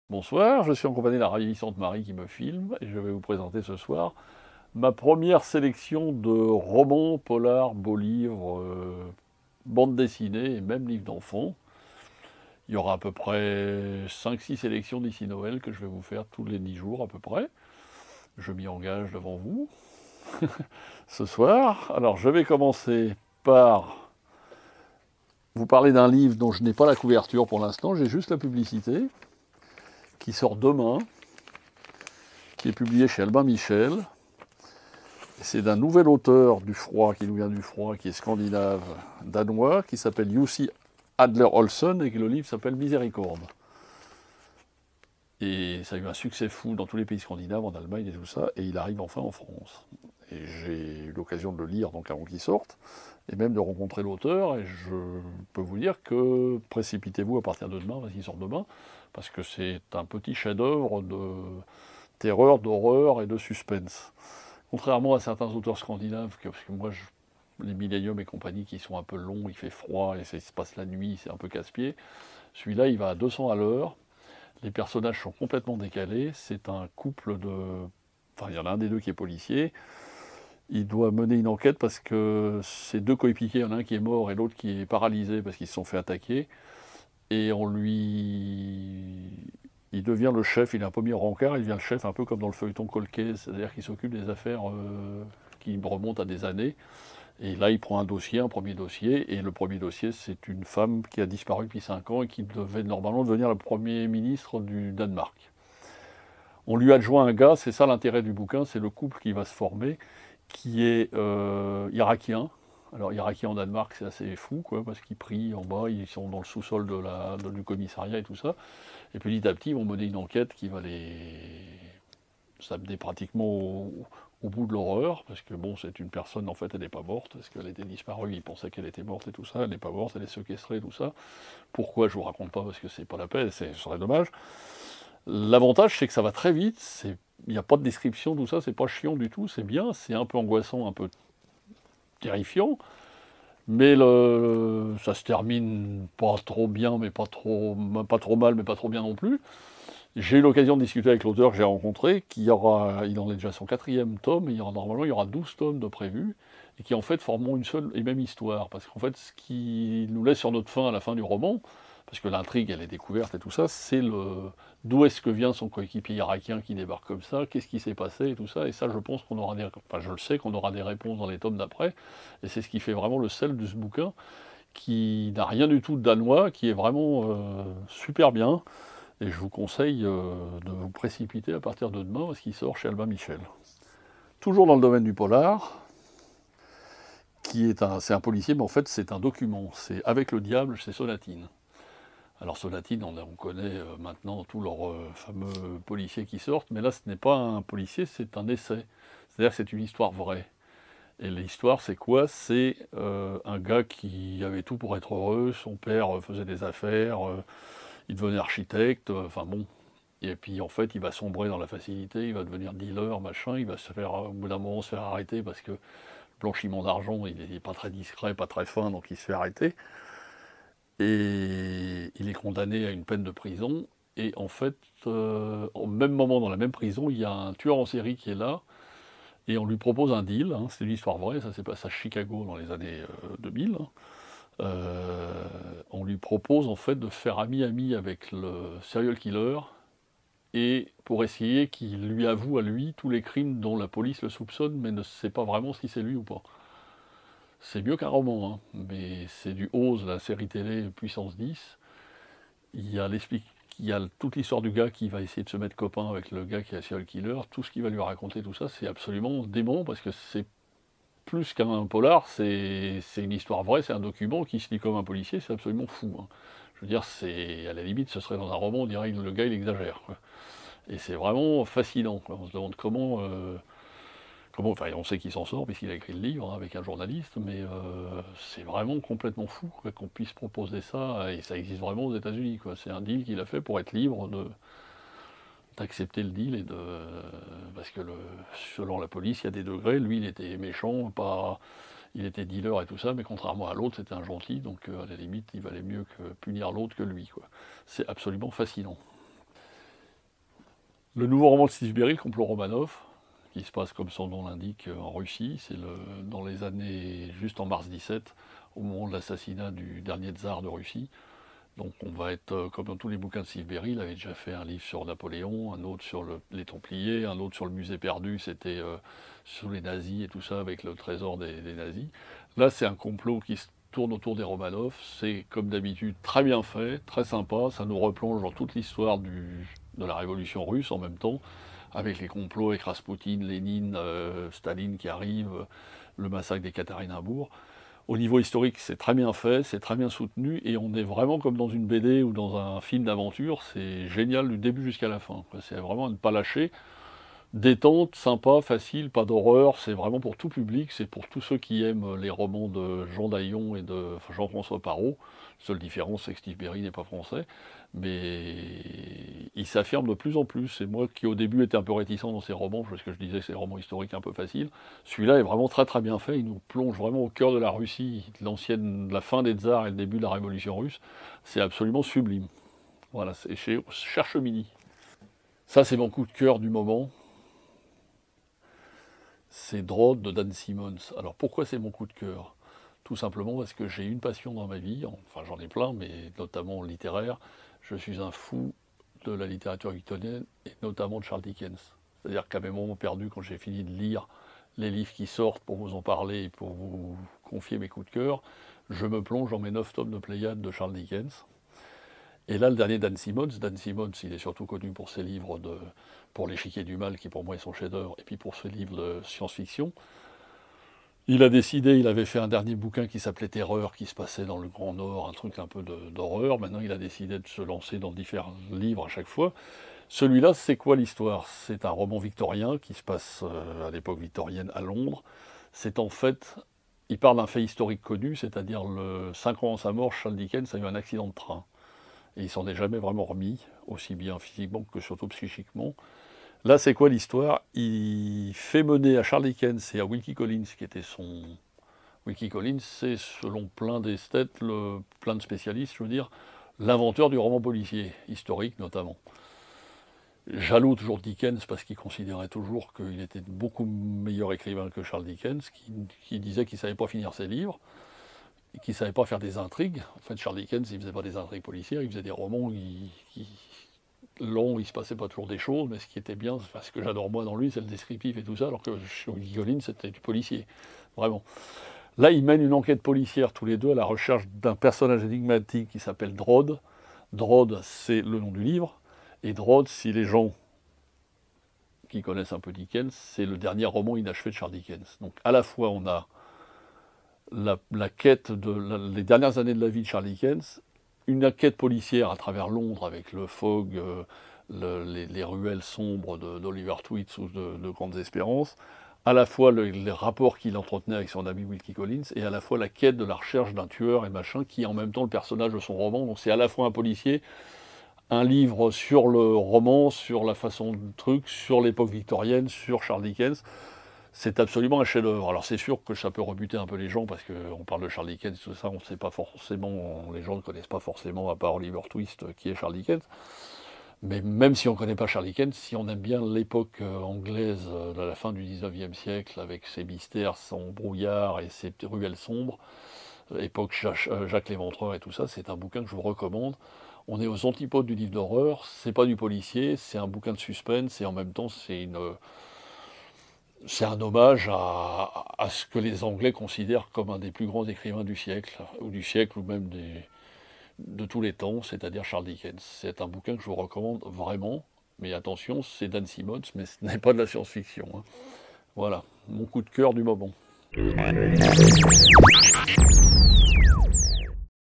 Bonsoir, je suis en compagnie de la ravissante Marie qui me filme et je vais vous présenter ce soir ma première sélection de romans, polars, beaux livres, bandes dessinées et même livres d'enfants. Il y aura à peu près 5-6 sélections d'ici Noël que je vais vous faire tous les 10 jours à peu près. Je m'y engage devant vous ce soir. Alors je vais commencer par vous parler d'un livre dont je n'ai pas la couverture pour l'instant, j'ai juste la publicité, qui sort demain, qui est publié chez Albin Michel. C'est d'un nouvel auteur du froid, qui nous vient du froid, qui est scandinave, danois, qui s'appelle Jussi Adler-Olsen, et que le livre s'appelle Miséricorde. Et ça a eu un succès fou dans tous les pays scandinaves, en Allemagne et tout ça, et il arrive enfin en France. Et j'ai eu l'occasion de le lire donc avant qu'il sorte, et même de rencontrer l'auteur, et je peux vous dire que précipitez-vous à partir de demain, parce qu'il sort demain, parce que c'est un petit chef-d'œuvre de terreur, d'horreur et de suspense. Contrairement à certains auteurs scandinaves, parce que moi, les Millennium et compagnie qui sont un peu longs, il fait froid, et ça se passe la nuit, c'est un peu casse-pied, celui-là, il va à 200 à l'heure, les personnages sont complètement décalés, c'est un couple de... Enfin, il y en a un des deux qui est policier, il doit mener une enquête parce que ses deux coéquipiers, il y en a un qui est mort et l'autre qui est paralysé parce qu'ils se sont fait attaquer, et il devient le chef, il est un premier rencard, il devient le chef un peu comme dans le feuilleton Cold Case, c'est-à-dire qu'il s'occupe des affaires qui remontent à des années. Et là, il prend un premier dossier, et le premier dossier, c'est une femme qui a disparu depuis 5 ans et qui devait normalement devenir le Premier ministre du Danemark. On lui adjoint un gars, c'est ça l'intérêt du bouquin, c'est le couple qui va se former, qui est irakien. Alors, irakien en Danemark, c'est assez fou, quoi, parce qu'ils prient en bas, ils sont dans le sous-sol du commissariat et tout ça. Et petit à petit, ils vont mener une enquête qui va les s'amener pratiquement au bout de l'horreur, parce que bon, c'est une personne, en fait, elle n'est pas morte, parce qu'elle était disparue, ils pensaient qu'elle était morte et tout ça, elle n'est pas morte, elle est séquestrée, tout ça. Pourquoi, je vous raconte pas, parce que c'est pas la peine, ce serait dommage. L'avantage, c'est que ça va très vite, il n'y a pas de description, tout ça, c'est pas chiant du tout, c'est bien, c'est un peu angoissant, un peu terrifiant, mais ça se termine pas trop bien, mais pas trop mal, mais pas trop bien non plus. J'ai eu l'occasion de discuter avec l'auteur que j'ai rencontré, il en est déjà à son 4e tome, et normalement il y aura 12 tomes de prévus, et qui en fait formeront une seule et même histoire, parce qu'en fait ce qui nous laisse sur notre faim à la fin du roman, parce que l'intrigue elle est découverte et tout ça, c'est d'où est-ce que vient son coéquipier irakien qui débarque comme ça, qu'est-ce qui s'est passé et tout ça, et ça je pense qu'on aura je le sais qu'on aura des réponses dans les tomes d'après, et c'est ce qui fait vraiment le sel de ce bouquin, qui n'a rien du tout de danois, qui est vraiment super bien. Et je vous conseille de vous précipiter à partir de demain, parce qu'il sort chez Albin Michel. Toujours dans le domaine du polar, c'est un policier, mais en fait c'est un document. C'est Avec le diable, c'est Sonatine. Alors Sonatine, on connaît maintenant tous leurs fameux policiers qui sortent, mais là ce n'est pas un policier, c'est un essai. C'est-à-dire que c'est une histoire vraie. Et l'histoire, c'est quoi? C'est un gars qui avait tout pour être heureux, son père faisait des affaires, il devenait architecte, enfin bon. Et puis en fait, il va sombrer dans la facilité, il va devenir dealer, machin, il va se faire, au bout d'un moment, se faire arrêter parce que blanchiment d'argent, il n'est pas très discret, pas très fin, donc il se fait arrêter. Et il est condamné à une peine de prison. Et en fait, au même moment, dans la même prison, il y a un tueur en série qui est là, et on lui propose un deal, hein, c'est une histoire vraie, ça s'est passé à Chicago dans les années 2000, hein. On lui propose en fait de faire ami-ami avec le serial killer, et pour essayer qu'il lui avoue à lui tous les crimes dont la police le soupçonne, mais ne sait pas vraiment si c'est lui ou pas. C'est mieux qu'un roman, hein, mais c'est du Oz, la série télé Puissance 10. Il y a toute l'histoire du gars qui va essayer de se mettre copain avec le gars qui est serial killer, tout ce qu'il va lui raconter, tout ça, c'est absolument dément, parce que c'est plus qu'un polar, c'est une histoire vraie, c'est un document qui se lit comme un policier, c'est absolument fou, hein. Je veux dire, à la limite, ce serait dans un roman, on dirait que le gars il exagère, quoi. Et c'est vraiment fascinant, quoi. On se demande enfin on sait qu'il s'en sort puisqu'il a écrit le livre, hein, avec un journaliste, mais c'est vraiment complètement fou, quoi, qu'on puisse proposer ça, et ça existe vraiment aux États-Unis, quoi. C'est un deal qu'il a fait pour être libre d'accepter le deal, parce que selon la police, il y a des degrés. Lui, il était méchant, il était dealer et tout ça, mais contrairement à l'autre, c'était un gentil, donc à la limite, il valait mieux que punir l'autre que lui, quoi. C'est absolument fascinant. Le nouveau roman de Steve Berry, Complot Romanov, qui se passe, comme son nom l'indique, en Russie, c'est dans les années, juste en mars 17, au moment de l'assassinat du dernier tsar de Russie. Donc on va être, comme dans tous les bouquins de Steve Berry, il avait déjà fait un livre sur Napoléon, un autre sur les Templiers, un autre sur le musée perdu, c'était sur les nazis et tout ça, avec le trésor des nazis. Là, c'est un complot qui se tourne autour des Romanov, c'est comme d'habitude très bien fait, très sympa, ça nous replonge dans toute l'histoire de la révolution russe en même temps, avec les complots avec Raspoutine, Lénine, Staline qui arrive, le massacre des Ekaterinbourg. Au niveau historique, c'est très bien fait, c'est très bien soutenu, et on est vraiment comme dans une BD ou dans un film d'aventure, c'est génial du début jusqu'à la fin. C'est vraiment à ne pas lâcher. Détente, sympa, facile, pas d'horreur, c'est vraiment pour tout public, c'est pour tous ceux qui aiment les romans de Jean Daillon et de Jean-François Parrot. La seule différence, c'est que Steve Berry n'est pas français, mais il s'affirme de plus en plus. Et moi qui au début étais un peu réticent dans ses romans, parce que je disais que c'est des romans historiques un peu faciles, celui-là est vraiment très très bien fait, il nous plonge vraiment au cœur de la Russie, de la fin des tsars et le début de la révolution russe. C'est absolument sublime. Voilà, c'est chez Cherche-Midi. Ça, c'est mon coup de cœur du moment. C'est Drôle de Dan Simmons. Alors pourquoi c'est mon coup de cœur? Tout simplement parce que j'ai une passion dans ma vie, enfin j'en ai plein, mais notamment littéraire. Je suis un fou de la littérature victorienne, et notamment de Charles Dickens. C'est-à-dire qu'à mes moments perdus, quand j'ai fini de lire les livres qui sortent pour vous en parler et pour vous confier mes coups de cœur, je me plonge dans mes 9 tomes de Pléiade de Charles Dickens. Et là, le dernier Dan Simmons, il est surtout connu pour ses livres pour l'échiquier du mal, qui pour moi est son chef-d'œuvre, et puis pour ses livres de science-fiction. Il avait fait un dernier bouquin qui s'appelait Terreur, qui se passait dans le Grand Nord, un truc un peu d'horreur. Maintenant, il a décidé de se lancer dans différents livres à chaque fois. Celui-là, c'est quoi l'histoire? C'est un roman victorien qui se passe à l'époque victorienne à Londres. C'est en fait, il parle d'un fait historique connu, c'est-à-dire 5 ans avant sa mort, Charles Dickens a eu un accident de train. Et il s'en est jamais vraiment remis, aussi bien physiquement que surtout psychiquement. Là, c'est quoi l'histoire? Il fait mener à Charles Dickens et à Wilkie Collins, qui était son... Wilkie Collins, c'est, selon plein d'esthètes, plein de spécialistes, je veux dire, l'inventeur du roman policier, historique notamment. Jaloux toujours Dickens, parce qu'il considérait toujours qu'il était beaucoup meilleur écrivain que Charles Dickens, qui disait qu'il ne savait pas finir ses livres, qui ne savait pas faire des intrigues. En fait, Charles Dickens, il ne faisait pas des intrigues policières, il faisait des romans longs, il ne se passait pas toujours des choses, mais ce qui était bien, ce que j'adore moi dans lui, c'est le descriptif et tout ça, alors que chez Wilkie Collins, c'était du policier, vraiment. Là, ils mènent une enquête policière tous les deux à la recherche d'un personnage énigmatique qui s'appelle Drode. Drode, c'est le nom du livre, et Drode, si les gens qui connaissent un peu Dickens, c'est le dernier roman inachevé de Charles Dickens. Donc à la fois, on a la quête les dernières années de la vie de Charles Dickens, une enquête policière à travers Londres avec le fog, les ruelles sombres d'Oliver Twist ou de Grandes Espérances, à la fois les rapports qu'il entretenait avec son ami Wilkie Collins, et à la fois la quête de la recherche d'un tueur et machin, qui est en même temps le personnage de son roman. Donc c'est à la fois un policier, un livre sur le roman, sur la façon de truc, sur l'époque victorienne, sur Charles Dickens. C'est absolument un chef-d'œuvre. Alors c'est sûr que ça peut rebuter un peu les gens, parce qu'on parle de Charles Dickens, tout ça, on ne sait pas forcément, les gens ne connaissent pas forcément, à part Oliver Twist, qui est Charles Dickens. Mais même si on ne connaît pas Charles Dickens, si on aime bien l'époque anglaise de la fin du 19e siècle, avec ses mystères, son brouillard et ses ruelles sombres, époque Jacques l'Éventreur et tout ça, c'est un bouquin que je vous recommande. On est aux antipodes du livre d'horreur, c'est pas du policier, c'est un bouquin de suspense, et en même temps c'est un hommage à ce que les Anglais considèrent comme un des plus grands écrivains du siècle, ou même de tous les temps, c'est-à-dire Charles Dickens. C'est un bouquin que je vous recommande vraiment, mais attention, c'est Dan Simmons, mais ce n'est pas de la science-fiction, hein. Voilà, mon coup de cœur du moment.